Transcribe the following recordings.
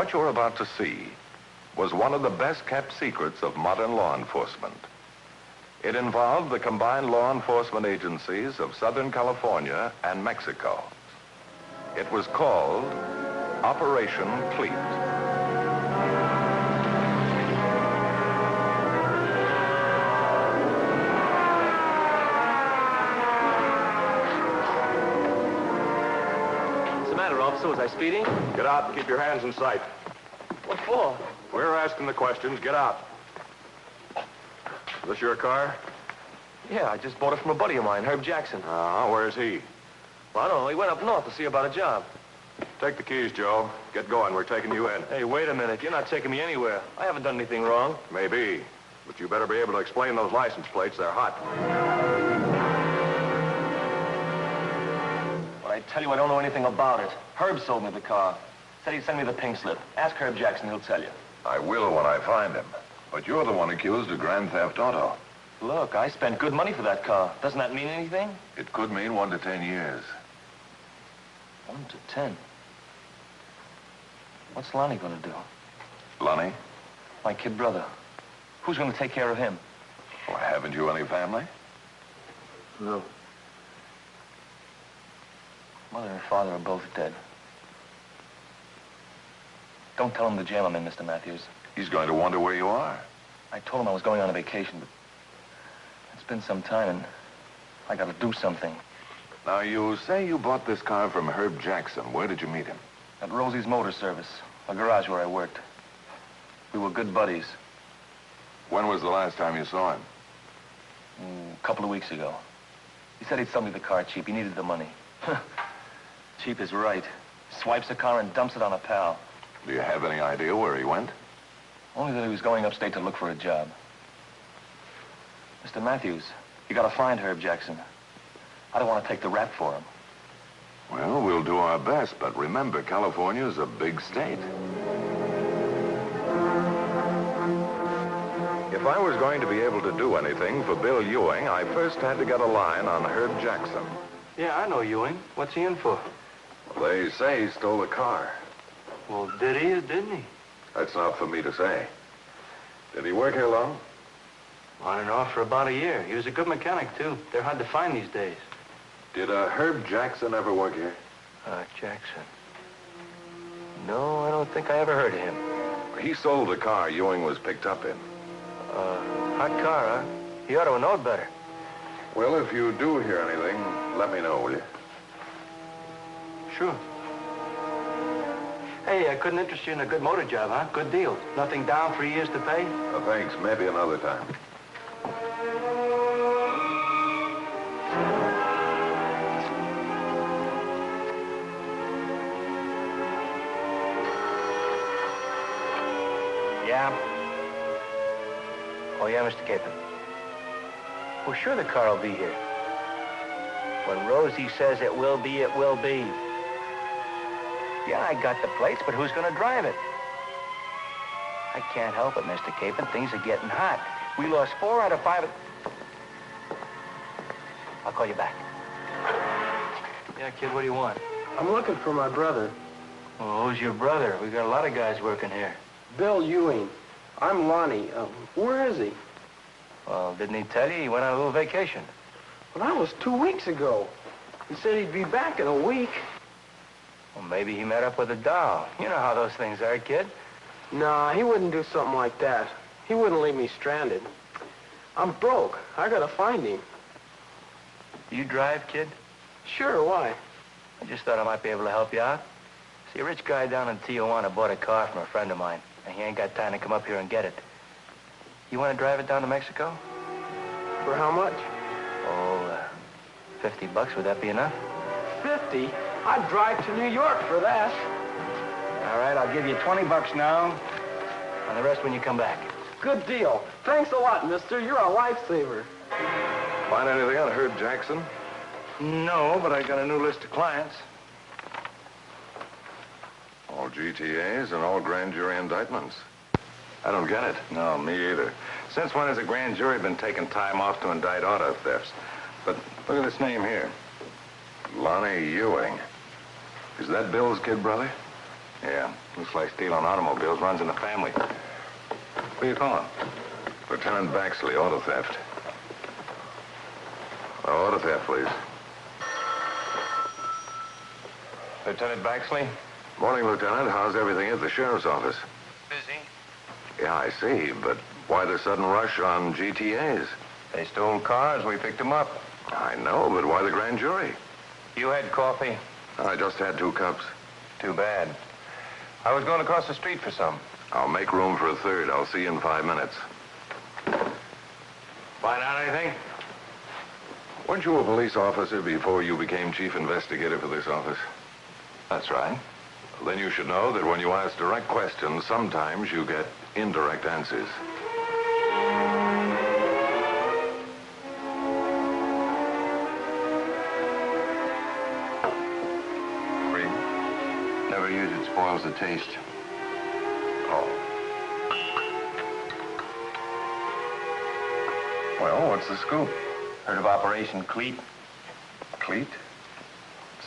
What you're about to see was one of the best-kept secrets of modern law enforcement. It involved the combined law enforcement agencies of Southern California and Mexico. It was called Operation Cleat. What's the matter, officer? Was I speeding? Get out and keep your hands in sight. What for? We're asking the questions. Get out. Is this your car? Yeah, I just bought it from a buddy of mine, Herb Jackson. Where's he? Well, I don't know. He went up north to see about a job. Take the keys, Joe. Get going. We're taking you in. Hey, wait a minute. You're not taking me anywhere. I haven't done anything wrong. Maybe. But you better be able to explain those license plates. They're hot. But I tell you, I don't know anything about it. Herb sold me the car. Said he'd send me the pink slip. Ask Herb Jackson. He'll tell you. I will when I find him. But you're the one accused of grand theft auto. Look, I spent good money for that car. Doesn't that mean anything? It could mean 1 to 10 years. 1 to 10. What's Lonnie gonna do? Lonnie? My kid brother. Who's gonna take care of him? Well, haven't you any family? No. Mother and father are both dead. Don't tell him the jam I'm in, Mr. Matthews. He's going to wonder where you are. I told him I was going on a vacation, but it's been some time and I gotta do something. Now, you say you bought this car from Herb Jackson. Where did you meet him? At Rosie's Motor Service, a garage where I worked. We were good buddies. When was the last time you saw him? A couple of weeks ago. He said he'd sell me the car cheap. He needed the money. Cheap is right. Swipes the car and dumps it on a pal. Do you have any idea where he went? Only that he was going upstate to look for a job. Mr. Matthews, you gotta find Herb Jackson. I don't want to take the rap for him. Well, we'll do our best, but remember, California's a big state. If I was going to be able to do anything for Bill Ewing, I first had to get a line on Herb Jackson. Yeah, I know Ewing. What's he in for? Well, they say he stole a car. Well, did he or didn't he? That's not for me to say. Did he work here long? On and off for about a year. He was a good mechanic, too. They're hard to find these days. Did Herb Jackson ever work here? Jackson. No, I don't think I ever heard of him. He sold the car Ewing was picked up in. Hot car, huh? He ought to have known better. Well, if you do hear anything, let me know, will you? Sure. Hey, I couldn't interest you in a good motor job, huh? Good deal. Nothing down, 3 years to pay? Thanks. Maybe another time. Yeah. Oh, yeah, Mr. Kenton. Well, sure the car will be here. When Rosie says it will be, it will be. Yeah, I got the plates, but who's gonna drive it? I can't help it, Mr. Capon. Things are getting hot. We lost 4 out of 5. I'll call you back. Yeah, kid, what do you want? I'm looking for my brother, Oh, who's your brother? We got a lot of guys working here. Bill Ewing. I'm Lonnie. Where is he? Well, didn't he tell you he went on a little vacation? Well, that was 2 weeks ago. He said he'd be back in a week. Well, maybe he met up with a doll. You know how those things are, kid. Nah, he wouldn't do something like that. He wouldn't leave me stranded. I'm broke. I gotta find him. You drive, kid? Sure, why? I just thought I might be able to help you out. See, a rich guy down in Tijuana bought a car from a friend of mine, and he ain't got time to come up here and get it. You want to drive it down to Mexico? For how much? Oh, $50. Would that be enough? 50? I'd drive to New York for that. All right, I'll give you $20 now, and the rest when you come back. Good deal. Thanks a lot, mister. You're a lifesaver. Find anything on Herb Jackson? No, but I got a new list of clients. All GTAs and all grand jury indictments. I don't get it. No, me either. Since when has a grand jury been taking time off to indict auto thefts? But look at this name here. Lonnie Ewing. Is that Bill's kid brother? Yeah, looks like stealing automobiles runs in the family. Who are you calling? Lieutenant Baxley, auto theft. Auto theft, please. Lieutenant Baxley? Morning, Lieutenant. How's everything at the sheriff's office? Busy. Yeah, I see, but why the sudden rush on GTAs? They stole cars. We picked them up. I know, but why the grand jury? You had coffee? I just had 2 cups. Too bad. I was going across the street for some. I'll make room for a third. I'll see you in 5 minutes. Find out anything? Weren't you a police officer before you became chief investigator for this office? That's right. Then you should know that when you ask direct questions, sometimes you get indirect answers. Cream? Never use it. Spoils the taste. Oh. Well, what's the scoop? Heard of Operation Cleat? Cleat?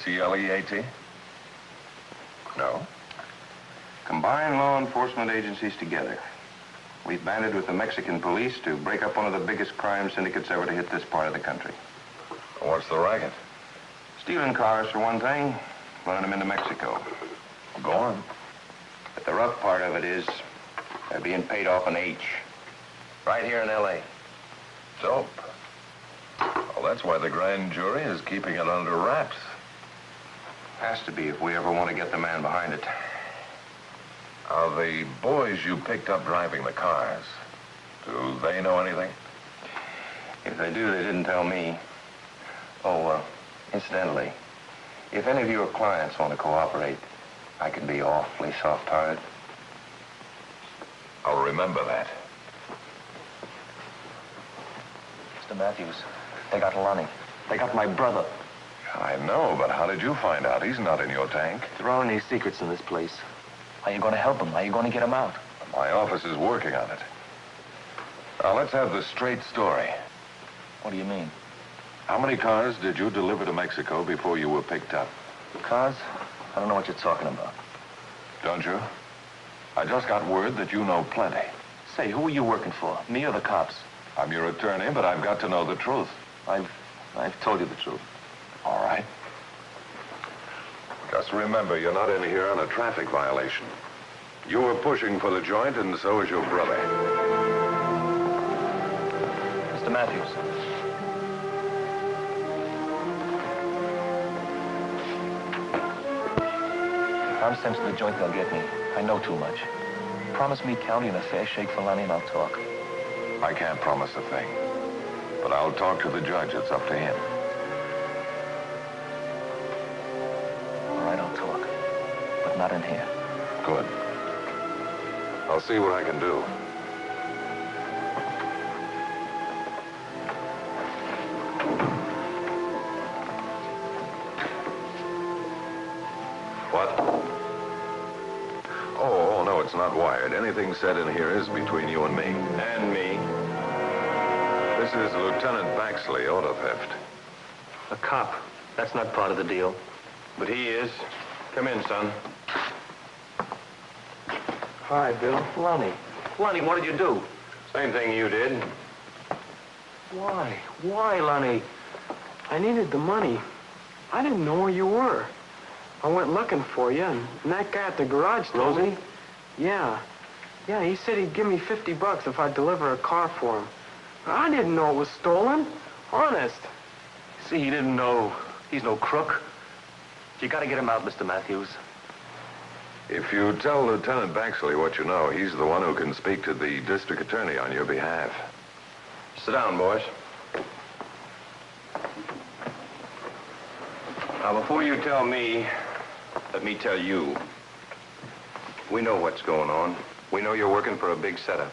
C-L-E-A-T? No. Combine law enforcement agencies together. We've banded with the Mexican police to break up one of the biggest crime syndicates ever to hit this part of the country. What's the racket? Stealing cars, for one thing, running them into Mexico. Go on. But the rough part of it is they're being paid off an H. Right here in L.A. Dope. Well, that's why the grand jury is keeping it under wraps. Has to be if we ever want to get the man behind it. Are the boys you picked up driving the cars, do they know anything? If they do, they didn't tell me. Oh, incidentally, if any of your clients want to cooperate, I can be awfully soft-hearted. I'll remember that. Mr. Matthews, they got Lonnie. They got my brother. I know, but how did you find out? He's not in your tank. There aren't any secrets in this place. How you going to help him? How you going to get him out? My office is working on it. Now, let's have the straight story. What do you mean? How many cars did you deliver to Mexico before you were picked up? Cars? I don't know what you're talking about. Don't you? I just got word that you know plenty. Say, who are you working for? Me or the cops? I'm your attorney, but I've got to know the truth. I've told you the truth. All right. Just remember, you're not in here on a traffic violation. You were pushing for the joint, and so is your brother. Mr. Matthews. If I'm sent to the joint, they'll get me. I know too much. Promise me county and a fair shake for Lonnie, and I'll talk. I can't promise a thing, but I'll talk to the judge. It's up to him. All right, I'll talk, but not in here. Good. I'll see what I can do. What? Oh, no, it's not wired. Anything said in here is between you and me. And me. This is Lieutenant Baxley, auto theft. A cop. That's not part of the deal. But he is. Come in, son. Hi, Bill. Lonnie. Lonnie, what did you do? Same thing you did. Why? Why, Lonnie? I needed the money. I didn't know where you were. I went looking for you, and that guy at the garage told me... Rosie? Yeah. Yeah, he said he'd give me $50 if I'd deliver a car for him. I didn't know it was stolen. Honest. See, he didn't know. He's no crook. You gotta get him out, Mr. Matthews. If you tell Lieutenant Baxley what you know, he's the one who can speak to the district attorney on your behalf. Sit down, boys. Now, before you tell me, let me tell you. We know what's going on. We know you're working for a big setup.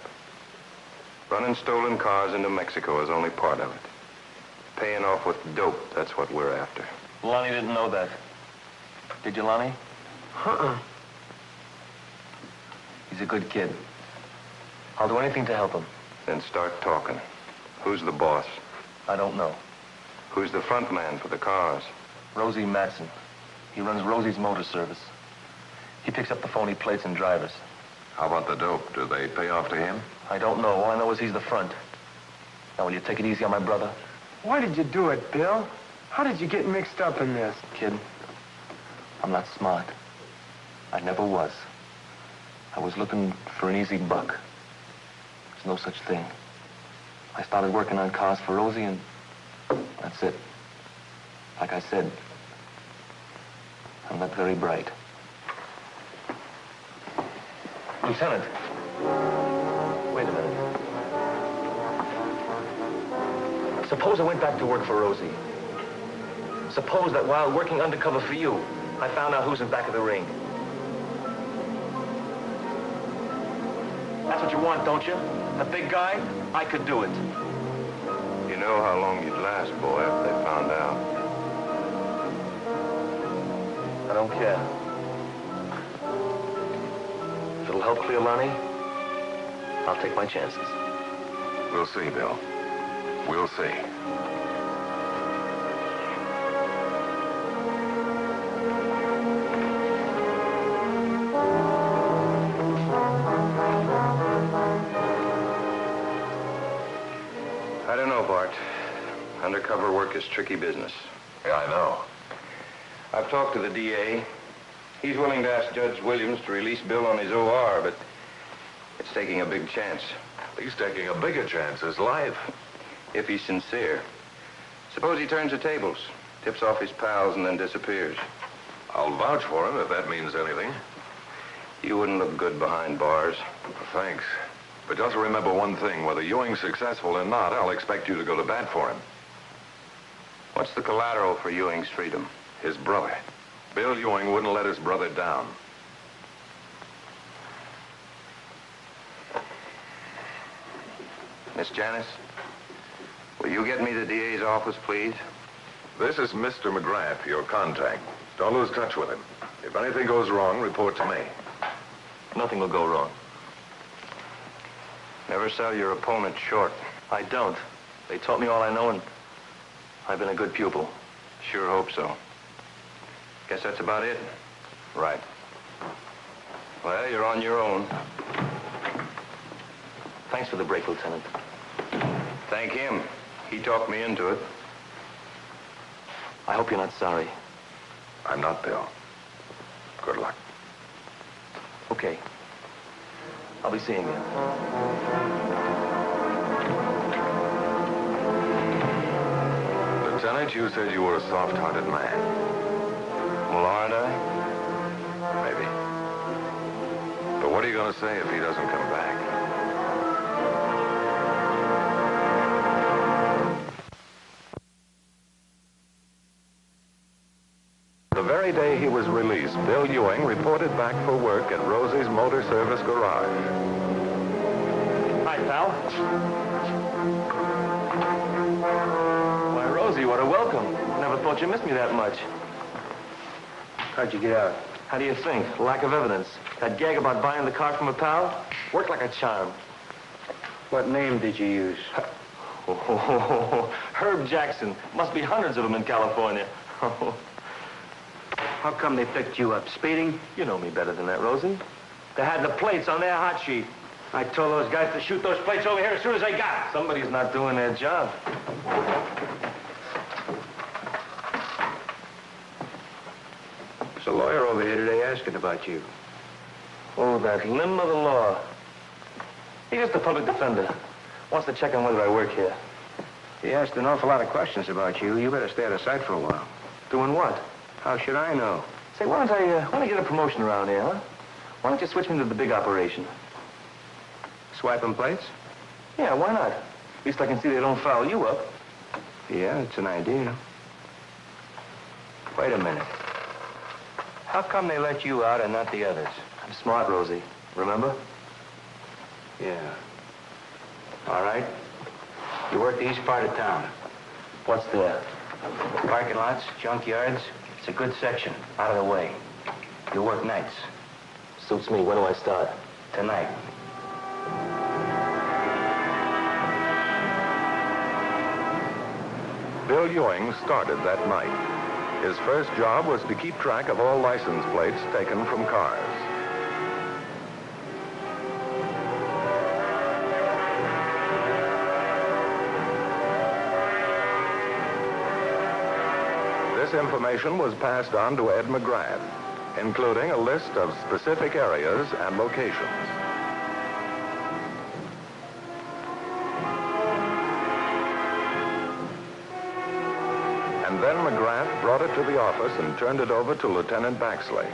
Running stolen cars into Mexico is only part of it. Paying off with dope, that's what we're after. Lonnie didn't know that. Did you, Lonnie? Uh-uh. He's a good kid. I'll do anything to help him. Then start talking. Who's the boss? I don't know. Who's the front man for the cars? Rosie Matson. He runs Rosie's motor service. He picks up the phony plates and drivers. How about the dope? Do they pay off to him? I don't know. All I know is he's the front. Now, will you take it easy on my brother? Why did you do it, Bill? How did you get mixed up in this? Kid, I'm not smart. I never was. I was looking for an easy buck. There's no such thing. I started working on cars for Rosie, and that's it. Like I said, I'm not very bright. Lieutenant. Wait a minute. Suppose I went back to work for Rosie. Suppose that while working undercover for you, I found out who's in back of the ring. That's what you want, don't you? A big guy? I could do it. You know how long you'd last, boy, if they found out. I don't care. If it'll help clear Lonnie, I'll take my chances. We'll see, Bill. We'll see. I don't know, Bart. Undercover work is tricky business. Yeah, I know. I've talked to the DA. He's willing to ask Judge Williams to release Bill on his OR, but it's taking a big chance. He's taking a bigger chance, his life. If he's sincere. Suppose he turns the tables, tips off his pals, and then disappears. I'll vouch for him if that means anything. You wouldn't look good behind bars. Thanks. But just remember one thing. Whether Ewing's successful or not, I'll expect you to go to bat for him. What's the collateral for Ewing's freedom? His brother. Bill Ewing wouldn't let his brother down. Miss Janice, will you get me the DA's office, please? This is Mr. McGrath, your contact. Don't lose touch with him. If anything goes wrong, report to me. Nothing will go wrong. Never sell your opponent short. I don't. They taught me all I know, and I've been a good pupil. Sure hope so. Guess that's about it. Right. Well, you're on your own. Thanks for the break, Lieutenant. Thank him. He talked me into it. I hope you're not sorry. I'm not, Bill. Good luck. Okay. I'll be seeing you. Lieutenant, you said you were a soft-hearted man. Well, aren't I? Maybe. But what are you going to say if he doesn't come back? The very day he was released, Bill Ewing reported back for work at Rosie's Motor Service Garage. Hi, pal. Why, Rosie, what a welcome. Never thought you missed me that much. How'd you get out? How do you think? Lack of evidence. That gag about buying the car from a pal worked like a charm. What name did you use? Herb Jackson. Must be hundreds of them in California. How come they picked you up? Speeding? You know me better than that, Rosie. They had the plates on their hot sheet. I told those guys to shoot those plates over here as soon as they got it. Somebody's not doing their job. There's a lawyer over here today asking about you. Oh, that limb of the law. He's just a public defender. Wants to check on whether I work here. He asked an awful lot of questions about you. You better stay out of sight for a while. Doing what? How should I know? Say, why don't I get a promotion around here, huh? Why don't you switch me to the big operation? Swiping plates? Yeah, why not? At least I can see they don't foul you up. Yeah, it's an idea. Wait a minute. How come they let you out and not the others? I'm smart, Rosie. Remember? Yeah. All right. You work the east part of town. What's there? Parking lots, junkyards. It's a good section. Out of the way. You work nights. Suits me. When do I start? Tonight. Bill Ewing started that night. His first job was to keep track of all license plates taken from cars. This information was passed on to Ed McGrath, including a list of specific areas and locations. And then McGrath brought it to the office and turned it over to Lieutenant Baxley.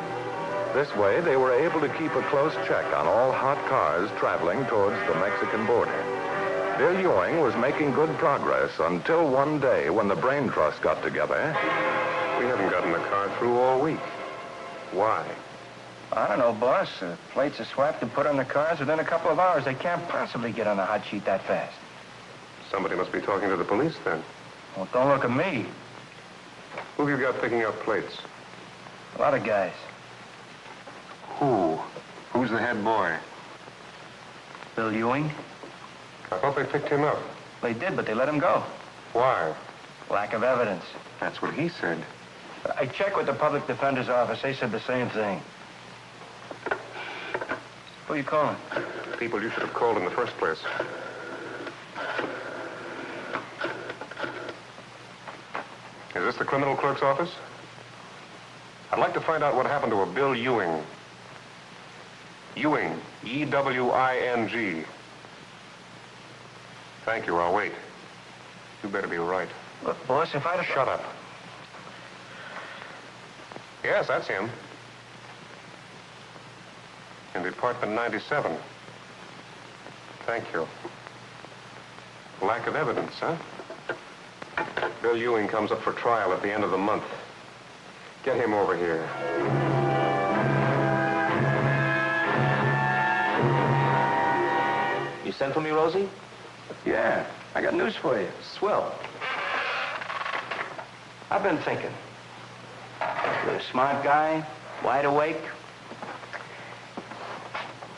This way, they were able to keep a close check on all hot cars traveling towards the Mexican border. Bill Ewing was making good progress until one day when the Brain Trust got together. We haven't gotten the car through all week. Why? I don't know, boss. Plates are swapped and put on the cars within a couple of hours. They can't possibly get on the hot sheet that fast. Somebody must be talking to the police then. Well, don't look at me. Who have you got picking up plates? A lot of guys. Who? Who's the head boy? Bill Ewing? I thought they picked him up. They did, but they let him go. Why? Lack of evidence. That's what he said. I checked with the public defender's office. They said the same thing. Who are you calling? People you should have called in the first place. Is this the criminal clerk's office? I'd like to find out what happened to a Bill Ewing. Ewing. E-W-I-N-G. Thank you. I'll wait. You better be right. Look, boss, if I'd have... Shut up. Yes, that's him. In Department 97. Thank you. Lack of evidence, huh? Bill Ewing comes up for trial at the end of the month. Get him over here. You sent for me, Rosie? Yeah, I got news for you. Swell. I've been thinking. You're a smart guy, wide awake.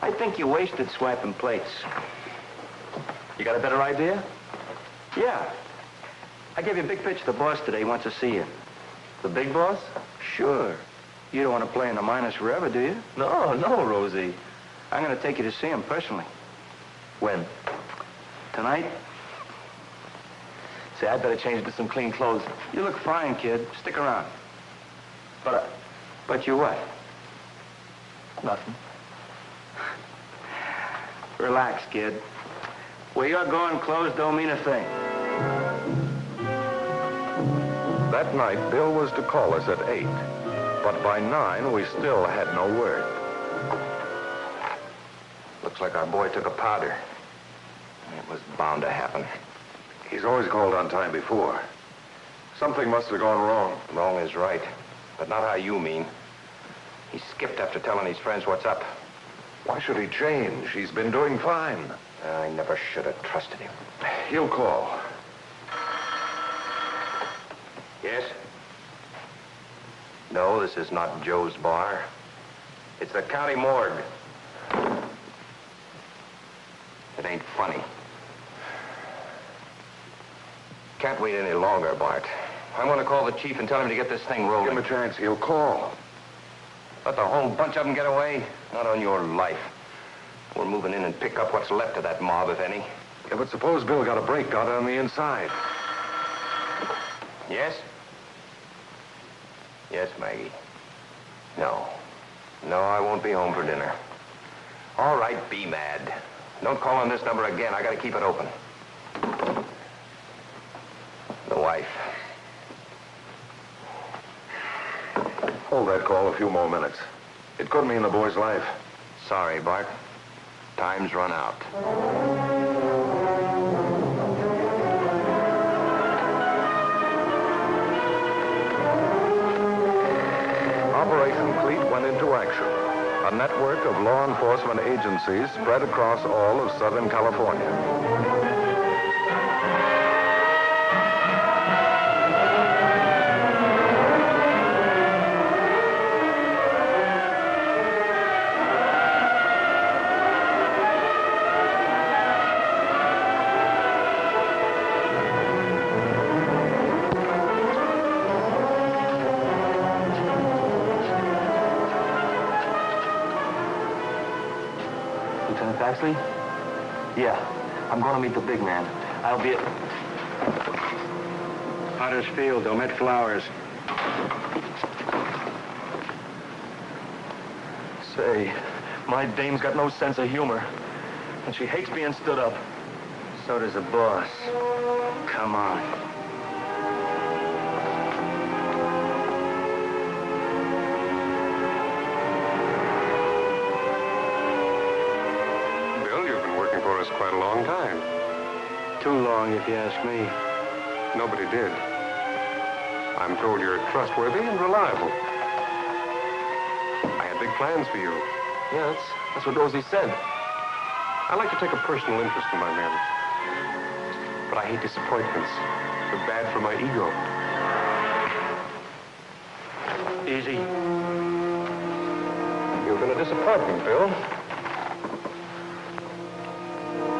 I think you wasted swiping plates. You got a better idea? Yeah. I gave you a big pitch to the boss today. He wants to see you. The big boss? Sure. You don't want to play in the minors forever, do you? No, Rosie. I'm going to take you to see him personally. When? Tonight? Say, I'd better change into some clean clothes. You look fine, kid. Stick around. But you what? Nothing. Relax, kid. Where you're going, clothes don't mean a thing. That night, Bill was to call us at 8. But by 9, we still had no word. Looks like our boy took a powder. It was bound to happen. He's always called on time before. Something must have gone wrong. Wrong is right, but not how you mean. He skipped after telling his friends what's up. Why should he change? He's been doing fine. I never should have trusted him. He'll call. Yes? No, this is not Joe's bar. It's the county morgue. It ain't funny. Can't wait any longer, Bart. I'm going to call the chief and tell him to get this thing rolling. Give him a chance. He'll call. Let the whole bunch of them get away? Not on your life. We're moving in and pick up what's left of that mob, if any. Yeah, but suppose Bill got a break out on the inside. Yes? Yes, Maggie. No. No, I won't be home for dinner. All right, be mad. Don't call on this number again. I got to keep it open. The wife. Hold that call a few more minutes. It could mean the boy's life. Sorry, Bart. Time's run out. Operation Cleat went into action. A network of law enforcement agencies spread across all of Southern California. Seriously? Yeah, I'm going to meet the big man. I'll be at... Potter's Field, Omet Flowers. Say, my dame's got no sense of humor. And she hates being stood up. So does the boss. Come on. Bill, you've been working for us quite a long time. Too long, if you ask me. Nobody did. I'm told you're trustworthy and reliable. I had big plans for you. Yeah, that's what Rosie said. I like to take a personal interest in my men. But I hate disappointments. They're bad for my ego. Easy. You're going to disappoint me, Bill.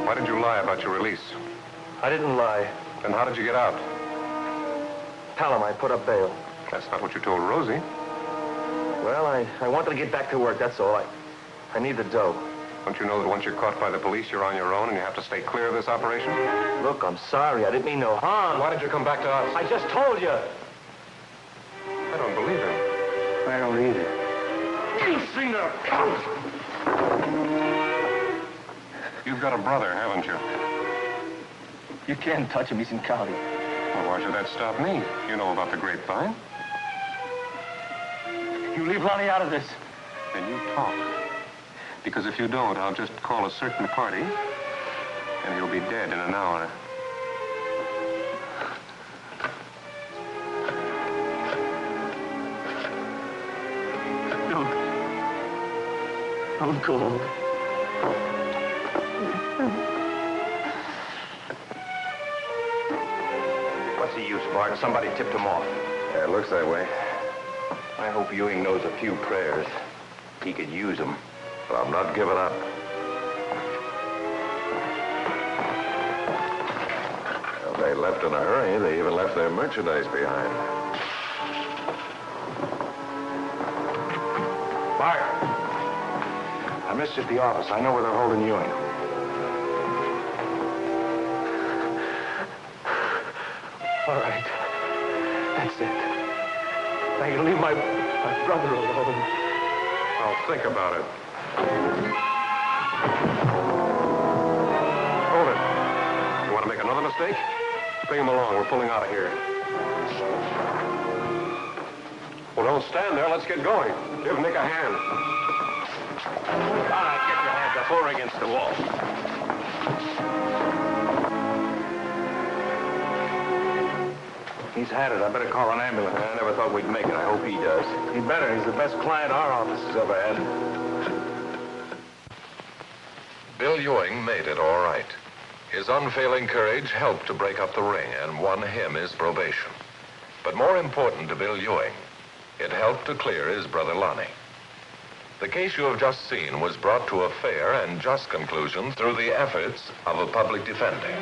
Why did you lie about your release? I didn't lie. Then how did you get out? Tell him I put up bail. That's not what you told Rosie. Well, I wanted to get back to work, that's all. I need the dough. Don't you know that once you're caught by the police, you're on your own and you have to stay clear of this operation? Look, I'm sorry. I didn't mean no harm. Why did you come back to us? I just told you. I don't believe him. I don't either. You've seen her. You've got a brother, haven't you? You can't touch him. He's in county. Well, why should that stop me? You know about the grapevine. You leave Lonnie out of this. Then you talk. Because if you don't, I'll just call a certain party, and he'll be dead in an hour. Don't go. What's the use, Bart? Somebody tipped him off. Yeah, it looks that way. I hope Ewing knows a few prayers. He could use them. But I'm not giving up. Well, they left in a hurry. They even left their merchandise behind. Bart! I missed you at the office. I know where they're holding Ewing. All right. That's it. Now you leave my brother alone. I'll think about it. Hold it. You want to make another mistake? Bring him along. We're pulling out of here. Well, don't stand there. Let's get going. Give Nick a hand. All right, get your hands up or against the wall. He's had it. I better call an ambulance. I never thought we'd make it. I hope he does. He better. He's the best client our office has ever had. Bill Ewing made it all right. His unfailing courage helped to break up the ring and won him his probation. But more important to Bill Ewing, it helped to clear his brother Lonnie. The case you have just seen was brought to a fair and just conclusion through the efforts of a public defender.